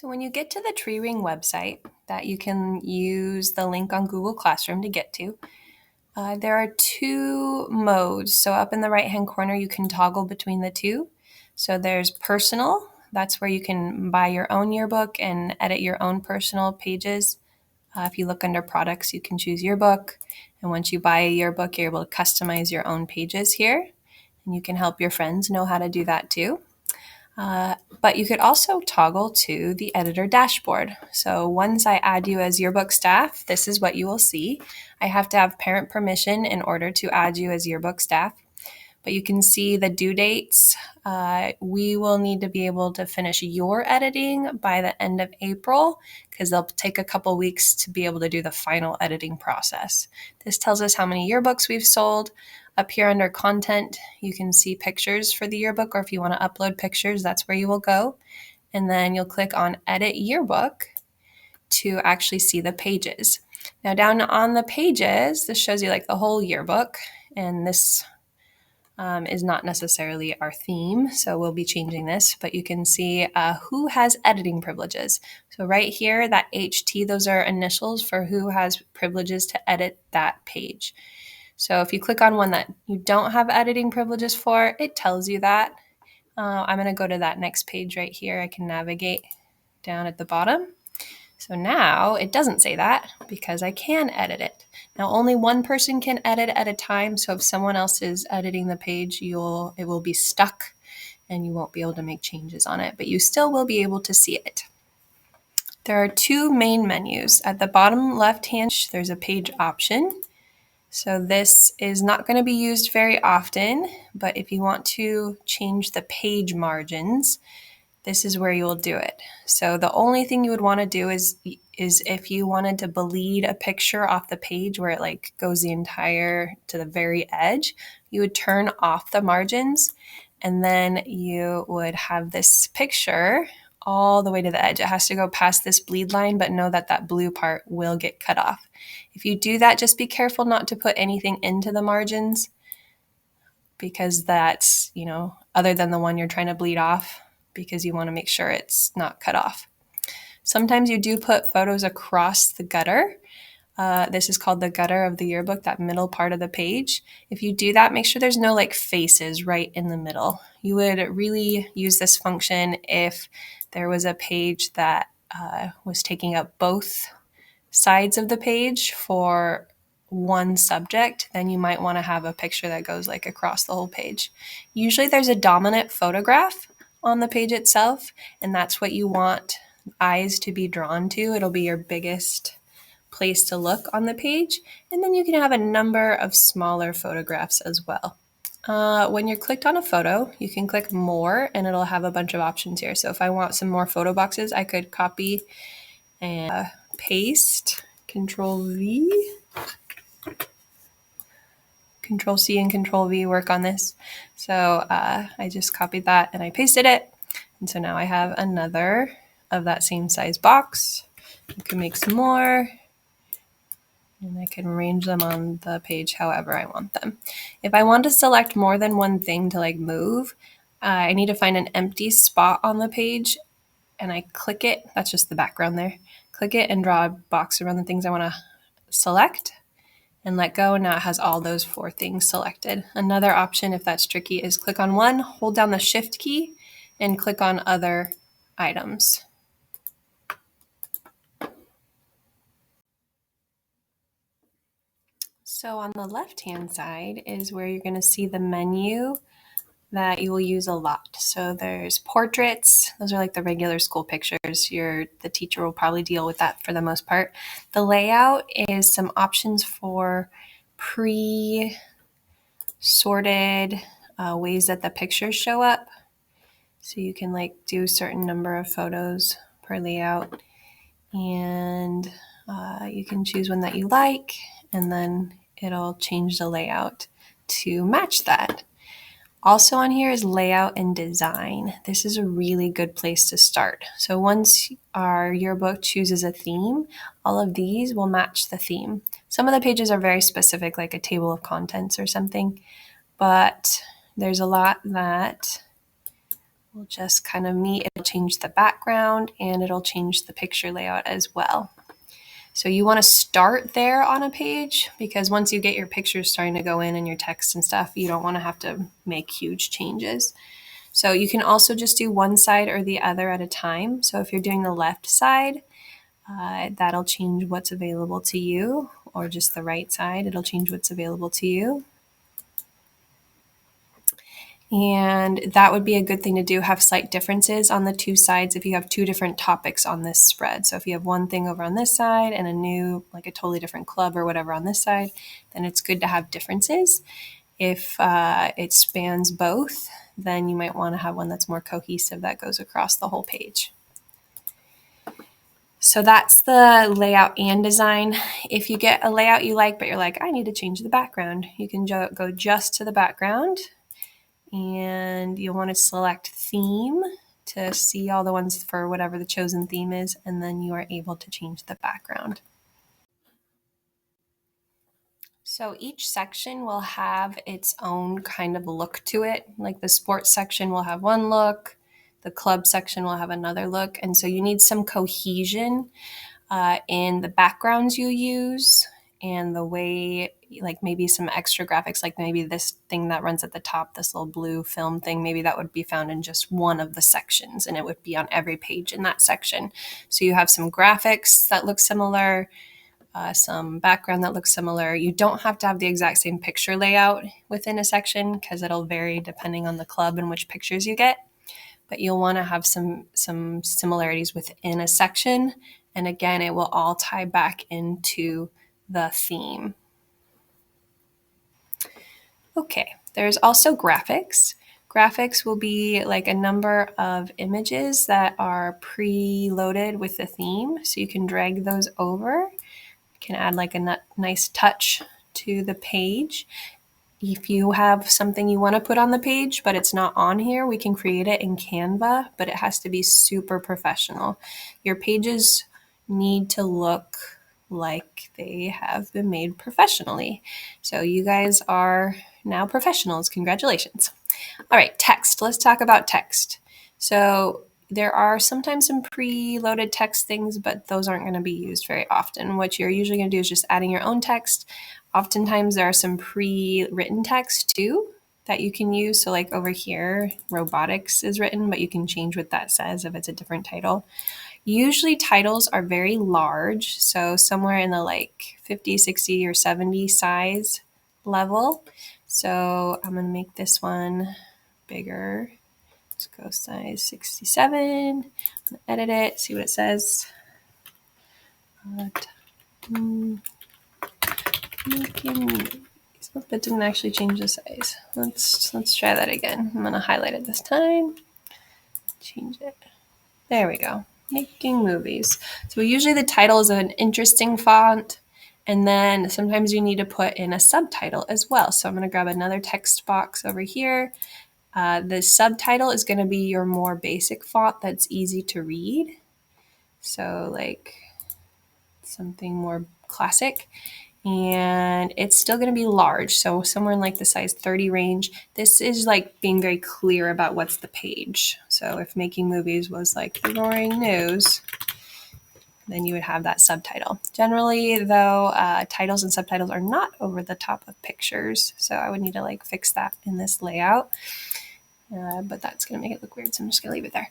So when you get to the TreeRing website that you can use the link on Google Classroom to get to, there are two modes. So up in the right-hand corner, you can toggle between the two. So there's personal. That's where you can buy your own yearbook and edit your own personal pages. If you look under products, you can choose yearbook. And once you buy a yearbook, you're able to customize your own pages here. And you can help your friends know how to do that too. But you could also toggle to the editor dashboard. So once I add you as yearbook staff, this is what you will see. I have to have parent permission in order to add you as yearbook staff. But you can see the due dates. We will need to be able to finish your editing by the end of April because they'll take a couple weeks to be able to do the final editing process. This tells us how many yearbooks we've sold. Up here under content, you can see pictures for the yearbook, or if you want to upload pictures, that's where you will go. And then you'll click on Edit Yearbook to actually see the pages. Now down on the pages, this shows you like the whole yearbook, and this is not necessarily our theme, so we'll be changing this, but you can see who has editing privileges. So right here, that HT, those are initials for who has privileges to edit that page. So if you click on one that you don't have editing privileges for, it tells you that. I'm going to go to that next page right here. I can navigate down at the bottom. So now it doesn't say that because I can edit it. Now only one person can edit at a time, so if someone else is editing the page, it will be stuck and you won't be able to make changes on it, but you still will be able to see it. There are two main menus. At the bottom left-hand, there's a page option. So this is not going to be used very often, but if you want to change the page margins, this is where you will do it. So the only thing you would want to do is if you wanted to bleed a picture off the page where it like goes the entire to the very edge, you would turn off the margins and then you would have this picture all the way to the edge. It has to go past this bleed line, but know that that blue part will get cut off. If you do that, just be careful not to put anything into the margins because that's, other than the one you're trying to bleed off, because you want to make sure it's not cut off. Sometimes you do put photos across the gutter. This is called the gutter of the yearbook, that middle part of the page. If you do that, make sure there's no like faces right in the middle. You would really use this function if there was a page that was taking up both sides of the page for one subject, then you might want to have a picture that goes like across the whole page. Usually there's a dominant photograph on the page itself, and that's what you want eyes to be drawn to. It'll be your biggest place to look on the page, and then you can have a number of smaller photographs as well. When you're clicked on a photo, you can click more and it'll have a bunch of options here. So if I want some more photo boxes, I could copy and paste, Control V, Control C and Control V work on this. So I just copied that and I pasted it. And so now I have another of that same size box. You can make some more and I can arrange them on the page however I want them. If I want to select more than one thing to like move, I need to find an empty spot on the page and I click it. That's just the background there. Click it and draw a box around the things I want to select and let go. And now it has all those 4 things selected. Another option, if that's tricky, is click on one, hold down the Shift key, and click on other items. So on the left-hand side is where you're going to see the menu that you will use a lot. So there's portraits. Those are like the regular school pictures. The teacher will probably deal with that for the most part. The layout is some options for pre-sorted ways that the pictures show up. So you can like do a certain number of photos per layout, and you can choose one that you like, and then it'll change the layout to match that. Also on here is layout and design. This is a really good place to start. So once our yearbook chooses a theme, all of these will match the theme. Some of the pages are very specific, like a table of contents or something, but there's a lot that will just kind of meet. It'll change the background and it'll change the picture layout as well. So you want to start there on a page because once you get your pictures starting to go in and your text and stuff, you don't want to have to make huge changes. So you can also just do one side or the other at a time. So if you're doing the left side, that'll change what's available to you, or just the right side, it'll change what's available to you. And that would be a good thing to do, have slight differences on the two sides if you have two different topics on this spread. So if you have one thing over on this side and a new, like a totally different club or whatever on this side, then it's good to have differences. If it spans both, then you might want to have one that's more cohesive that goes across the whole page. So that's the layout and design. If you get a layout you like, but you're like, I need to change the background, you can go just to the background. And you'll want to select theme to see all the ones for whatever the chosen theme is, and then you are able to change the background. So each section will have its own kind of look to it. Like the sports section will have one look, the club section will have another look, and so you need some cohesion in the backgrounds you use and the way, like maybe some extra graphics, like maybe this thing that runs at the top, this little blue film thing, maybe that would be found in just one of the sections and it would be on every page in that section. So you have some graphics that look similar, some background that looks similar. You don't have to have the exact same picture layout within a section because it'll vary depending on the club and which pictures you get. But you'll want to have some similarities within a section. And again, it will all tie back into the theme. Okay, there's also graphics. Graphics will be like a number of images that are preloaded with the theme. So you can drag those over. You can add like a nice touch to the page. If you have something you want to put on the page, but it's not on here, we can create it in Canva, but it has to be super professional. Your pages need to look like they have been made professionally. So you guys are now professionals. Congratulations. All right, text. Let's talk about text. So there are sometimes some preloaded text things, but those aren't going to be used very often. What you're usually going to do is just adding your own text. Oftentimes there are some pre-written text too that you can use. So like over here, robotics is written, but you can change what that says if it's a different title. Usually titles are very large, so somewhere in the like 50, 60, or 70 size level. So I'm going to make this one bigger. Let's go size 67. Edit it, see what it says. It didn't actually change the size. Let's try that again. I'm gonna highlight it this time. Change it. There we go. Making movies. So usually the title is an interesting font, and then sometimes you need to put in a subtitle as well. So I'm gonna grab another text box over here. The subtitle is going to be your more basic font that's easy to read. So like something more classic. And it's still going to be large. So somewhere in like the size 30 range. This is like being very clear about what's the page. So if making movies was like the roaring news, then you would have that subtitle. Generally, though, titles and subtitles are not over the top of pictures. So I would need to like fix that in this layout. But that's going to make it look weird, so I'm just going to leave it there.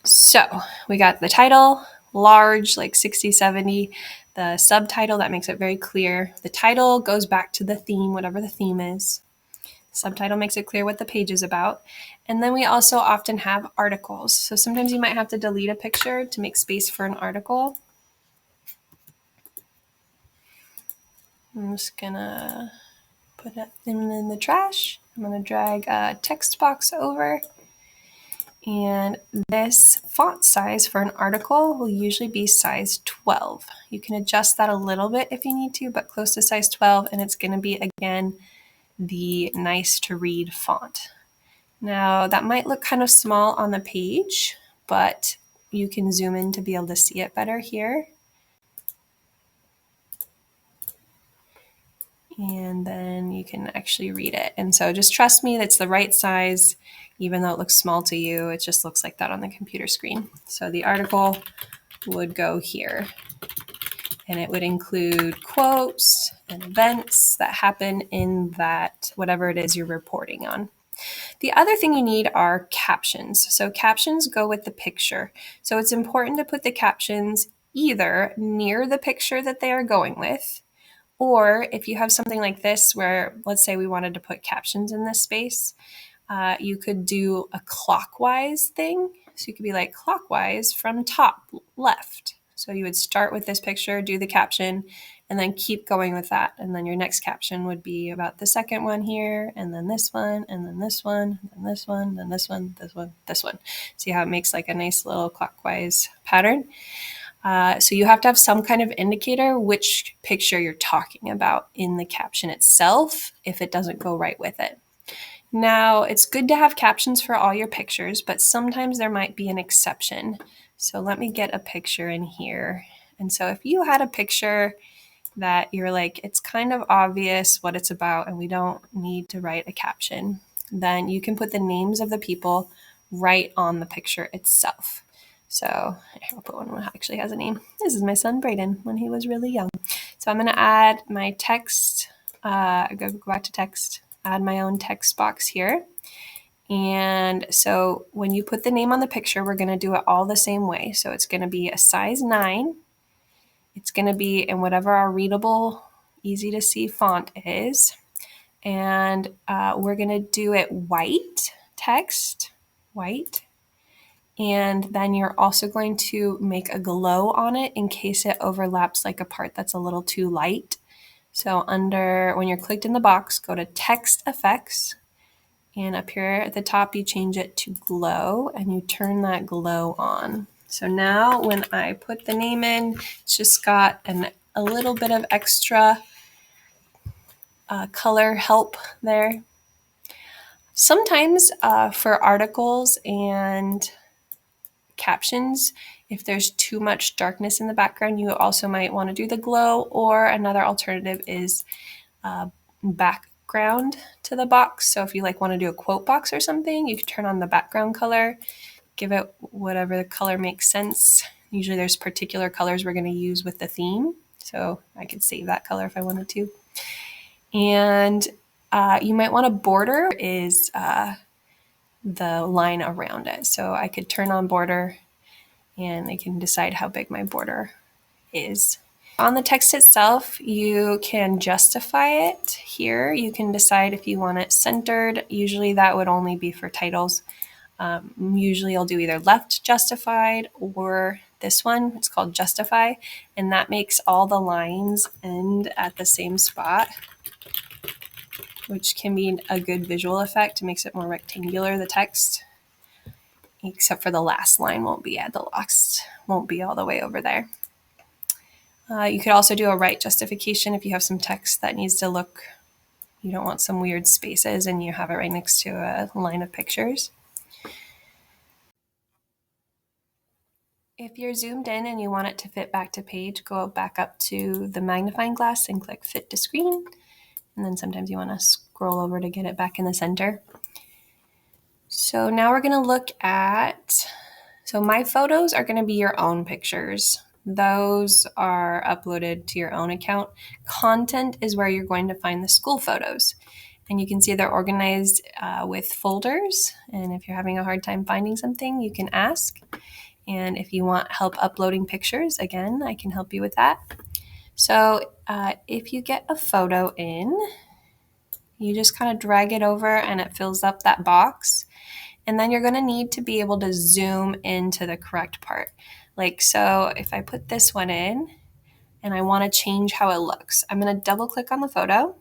So we got the title, large, like 60, 70. The subtitle, that makes it very clear. The title goes back to the theme, whatever the theme is. The subtitle makes it clear what the page is about. And then we also often have articles. So sometimes you might have to delete a picture to make space for an article. I'm just going to put it in the trash. I'm going to drag a text box over. And this font size for an article will usually be size 12. You can adjust that a little bit if you need to, but close to size 12, and it's going to be, again, the nice to read font. Now, that might look kind of small on the page, but you can zoom in to be able to see it better here. And then you can actually read it. And so just trust me, that's the right size. Even though it looks small to you, it just looks like that on the computer screen. So the article would go here, and it would include quotes and events that happen in that, whatever it is you're reporting on. The other thing you need are captions. So captions go with the picture. So it's important to put the captions either near the picture that they are going with, or if you have something like this where, let's say we wanted to put captions in this space, you could do a clockwise thing. So you could be like clockwise from top left. So you would start with this picture, do the caption, and then keep going with that. And then your next caption would be about the second one here, and then this one, and then this one, and this one, then this one, this one, this one. See how it makes like a nice little clockwise pattern? So you have to have some kind of indicator which picture you're talking about in the caption itself if it doesn't go right with it. Now, it's good to have captions for all your pictures, but sometimes there might be an exception. So let me get a picture in here. And so if you had a picture that you're like, it's kind of obvious what it's about and we don't need to write a caption, then you can put the names of the people right on the picture itself. So I'll put one that actually has a name. This is my son, Brayden, when he was really young. So I'm going to add my text. Go back to text, add my own text box here. And so when you put the name on the picture, we're going to do it all the same way. So it's going to be a size 9. It's going to be in whatever our readable, easy to see font is. And we're going to do it white text, white. And then you're also going to make a glow on it in case it overlaps like a part that's a little too light. So when you're clicked in the box, go to text effects, and up here at the top, you change it to glow and you turn that glow on. So now when I put the name in, it's just got a little bit of extra color help there. Sometimes for articles and captions, if there's too much darkness in the background, you also might want to do the glow, or another alternative is background to the box. So if you want to do a quote box or something, you can turn on the background color, give it whatever the color makes sense. Usually there's particular colors we're going to use with the theme. So I could save that color if I wanted to. And you might want a border is the line around it. So I could turn on border and I can decide how big my border is. On the text itself, you can justify it here. You can decide if you want it centered. Usually that would only be for titles. Usually I'll do either left justified or this one. It's called justify, and that makes all the lines end at the same spot, which can be a good visual effect. It makes it more rectangular, the text, except for the last line won't be all the way over there. You could also do a right justification if you have some text that needs to look, you don't want some weird spaces and you have it right next to a line of pictures. If you're zoomed in and you want it to fit back to page, go back up to the magnifying glass and click fit to screen. And then sometimes you want to scroll over to get it back in the center. So now we're going to look at, so my photos are going to be your own pictures. Those are uploaded to your own account. Content is where you're going to find the school photos. And you can see they're organized with folders. And if you're having a hard time finding something, you can ask. And if you want help uploading pictures, again, I can help you with that. So if you get a photo in, you just kind of drag it over and it fills up that box. And then you're going to need to be able to zoom into the correct part. So if I put this one in and I want to change how it looks, I'm going to double click on the photo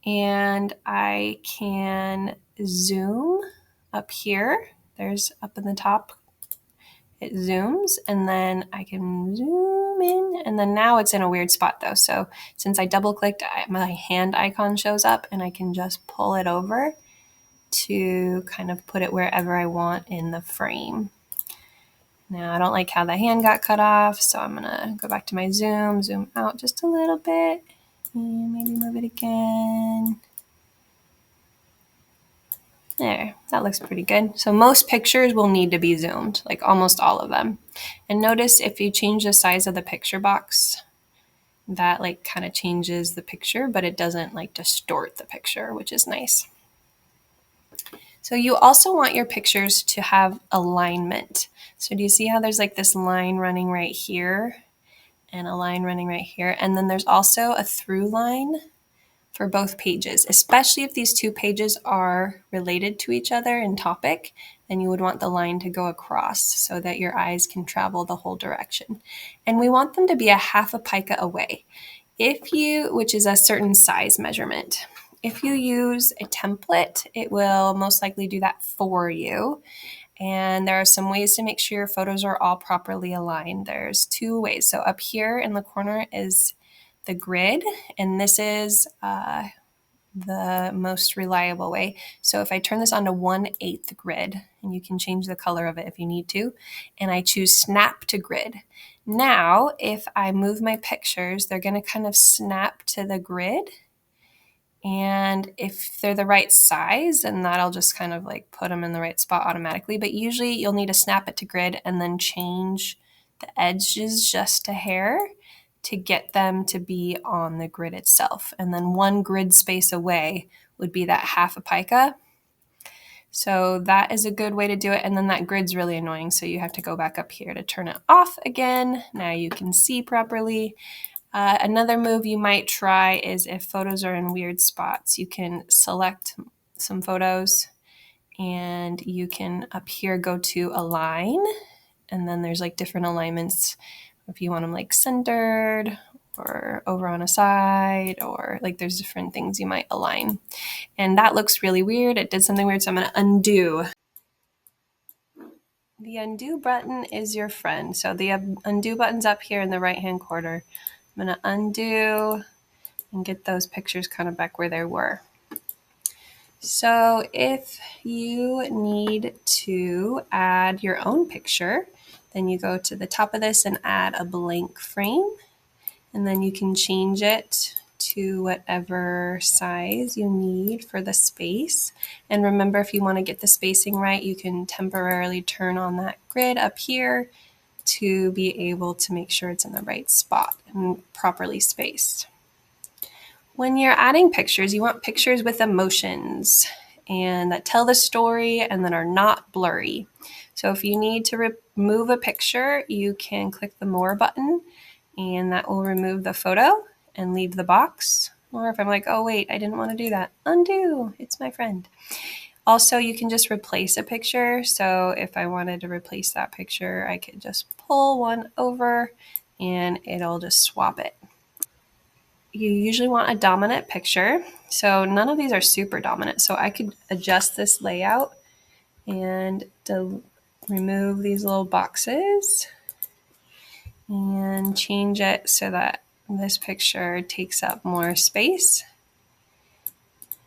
and I can zoom up here. There's up in the top, it zooms, and then I can zoom in, and then now it's in a weird spot though. So since I double clicked, my hand icon shows up and I can just pull it over to kind of put it wherever I want in the frame. Now I don't like how the hand got cut off, so I'm gonna go back to my zoom out just a little bit, and maybe move it again. There, that looks pretty good. So most pictures will need to be zoomed, like almost all of them. And notice if you change the size of the picture box, that like kind of changes the picture, but it doesn't like distort the picture, which is nice. So you also want your pictures to have alignment. So do you see how there's like this line running right here and a line running right here? And then there's also a through line for both pages, especially if these two pages are related to each other in topic, then you would want the line to go across so that your eyes can travel the whole direction. And we want them to be a half a pica away. Which is a certain size measurement. If you use a template, it will most likely do that for you. And there are some ways to make sure your photos are all properly aligned. There's two ways. So up here in the corner is the grid, and this is the most reliable way. So if I turn this on to 1/8 grid, and you can change the color of it if you need to, and I choose snap to grid. Now, if I move my pictures, they're going to kind of snap to the grid. And if they're the right size, then that'll just kind of like put them in the right spot automatically. But usually you'll need to snap it to grid and then change the edges just a hair to get them to be on the grid itself. And then one grid space away would be that half a pica. So that is a good way to do it. And then that grid's really annoying. So you have to go back up here to turn it off again. Now you can see properly. Another move you might try is if photos are in weird spots, you can select some photos and you can up here go to align, and then there's like different alignments if you want them like centered or over on a side, or like there's different things you might align. And that looks really weird. It did something weird, so I'm going to undo. The undo button is your friend. So the undo button's up here in the right-hand corner. I'm going to undo and get those pictures kind of back where they were. So if you need to add your own picture, then you go to the top of this and add a blank frame, and then you can change it to whatever size you need for the space. And remember, if you want to get the spacing right, you can temporarily turn on that grid up here to be able to make sure it's in the right spot and properly spaced. When you're adding pictures, you want pictures with emotions and that tell the story and that are not blurry. So if you need to remove a picture, you can click the More button, and that will remove the photo and leave the box. Or if I'm like, oh wait, I didn't want to do that, undo, it's my friend. Also, you can just replace a picture. So if I wanted to replace that picture, I could just pull one over and it'll just swap it. You usually want a dominant picture. So none of these are super dominant. So I could adjust this layout and remove these little boxes and change it so that this picture takes up more space.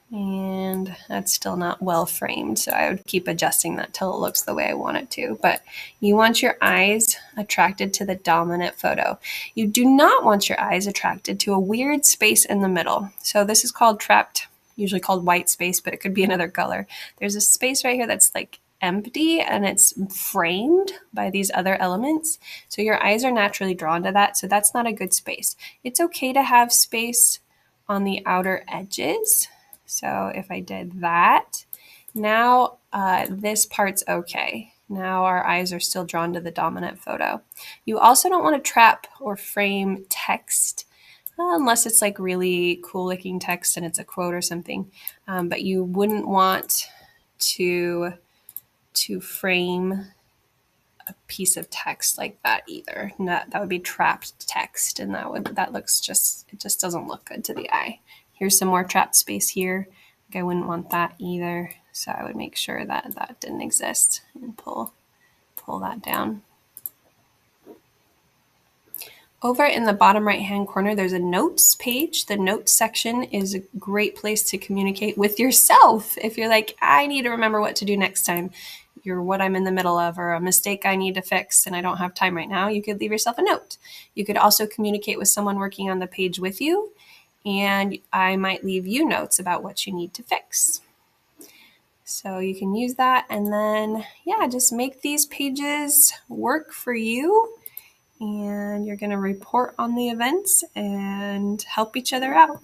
And that's still not well framed, so I would keep adjusting that till it looks the way I want it to. But you want your eyes attracted to the dominant photo. You do not want your eyes attracted to a weird space in the middle. So this is called trapped, usually called white space, but it could be another color. There's a space right here that's like empty and it's framed by these other elements. So your eyes are naturally drawn to that, so that's not a good space. It's okay to have space on the outer edges. So if I did that, now this part's okay. Now our eyes are still drawn to the dominant photo. You also don't want to trap or frame text unless it's like really cool looking text and it's a quote or something. But you wouldn't want to frame a piece of text like that either. That would be trapped text, and it just doesn't look good to the eye. Here's some more trapped space here. I wouldn't want that either, so I would make sure that that didn't exist and pull that down. Over in the bottom right-hand corner, there's a notes page. The notes section is a great place to communicate with yourself. If you're like, I need to remember what to do next time, you're what I'm in the middle of, or a mistake I need to fix and I don't have time right now, you could leave yourself a note. You could also communicate with someone working on the page with you, and I might leave you notes about what you need to fix. So you can use that, and then, yeah, just make these pages work for you, and you're going to report on the events and help each other out.